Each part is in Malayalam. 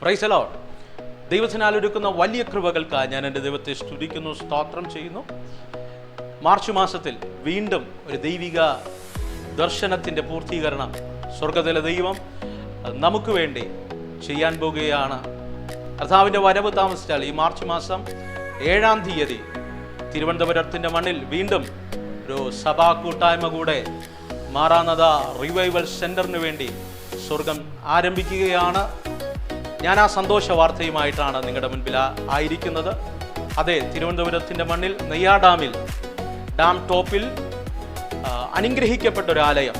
Praise the Lord. ദൈവത്തിനാൽ ഒരുക്കുന്ന വലിയ കൃപകൾക്കായി ഞാൻ എൻ്റെ ദൈവത്തെ സ്തുതിക്കുന്നു, സ്തോത്രം ചെയ്യുന്നു. മാർച്ച് മാസത്തിൽ വീണ്ടും ഒരു ദൈവിക ദർശനത്തിൻ്റെ പൂർത്തീകരണം സ്വർഗത്തിലെ ദൈവം നമുക്ക് വേണ്ടി ചെയ്യാൻ പോകുകയാണ്. കർത്താവിൻ്റെ വരവ് താമസിച്ചാൽ ഈ മാർച്ച് മാസം 7-ാം തീയതി തിരുവനന്തപുരത്തിൻ്റെ മണ്ണിൽ വീണ്ടും ഒരു സഭാ കൂട്ടായ്മ കൂടെ മാറാനത റിവൈവൽ സെൻറ്ററിന് വേണ്ടി സ്വർഗം ആരംഭിക്കുകയാണ്. ഞാൻ ആ സന്തോഷ വാർത്തയുമായിട്ടാണ് നിങ്ങളുടെ മുൻപിൽ ആയിരിക്കുന്നത്. അതെ, തിരുവനന്തപുരത്തിൻ്റെ മണ്ണിൽ നെയ്യാഡാമിൽ ഡാം ടോപ്പിൽ അനുഗ്രഹിക്കപ്പെട്ട ഒരു ആലയം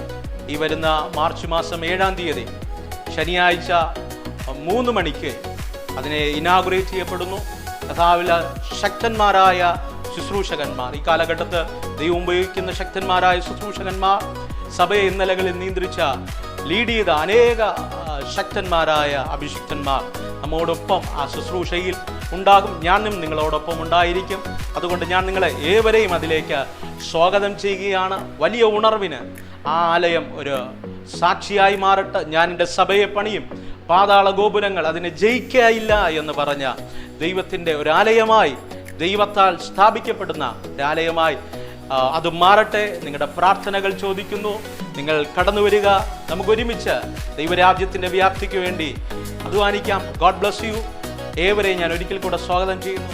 ഈ വരുന്ന മാർച്ച് മാസം 7-ാം തീയതി ശനിയാഴ്ച 3 മണിക്ക് അതിനെ ഇനാഗുറേറ്റ് ചെയ്യപ്പെടുന്നു. കർത്താവിലെ ശക്തന്മാരായ ശുശ്രൂഷകന്മാർ, ഈ കാലഘട്ടത്ത് ദൈവം ഉപയോഗിക്കുന്ന ശക്തന്മാരായ ശുശ്രൂഷകന്മാർ, സഭയെ ഇന്നലകളിൽ നിയന്ത്രിച്ച ലീഡ് ചെയ്ത അനേക ശക്തന്മാരായ അഭിഷിക്തന്മാർ നമ്മോടൊപ്പം ആ ശുശ്രൂഷയിൽ ഉണ്ടാകും. ഞാനും നിങ്ങളോടൊപ്പം ഉണ്ടായിരിക്കും. അതുകൊണ്ട് ഞാൻ നിങ്ങളെ ഏവരെയും അതിലേക്ക് സ്വാഗതം ചെയ്യുകയാണ്. വലിയ ഉണർവിന് ആ ആലയം ഒരു സാക്ഷിയായി മാറട്ടെ. ഞാൻ എൻ്റെ സഭയെ പണിയും, പാതാള ഗോപുരങ്ങൾ അതിനെ ജയിക്കയില്ല എന്ന് പറഞ്ഞ ദൈവത്തിൻ്റെ ഒരാലയമായി, ദൈവത്താൽ സ്ഥാപിക്കപ്പെടുന്ന ഒരാലയമായി അത് മാറട്ടെ. നിങ്ങളുടെ പ്രാർത്ഥനകൾ ചോദിക്കുന്നു. നിങ്ങൾ കടന്നു വരിക. നമുക്കൊരുമിച്ച് ദൈവരാജ്യത്തിൻ്റെ വ്യാപ്തിക്ക് വേണ്ടി അധ്വാനിക്കാം. God bless you. ഏവരെയും ഞാൻ ഒരിക്കൽ കൂടെ സ്വാഗതം ചെയ്യുന്നു.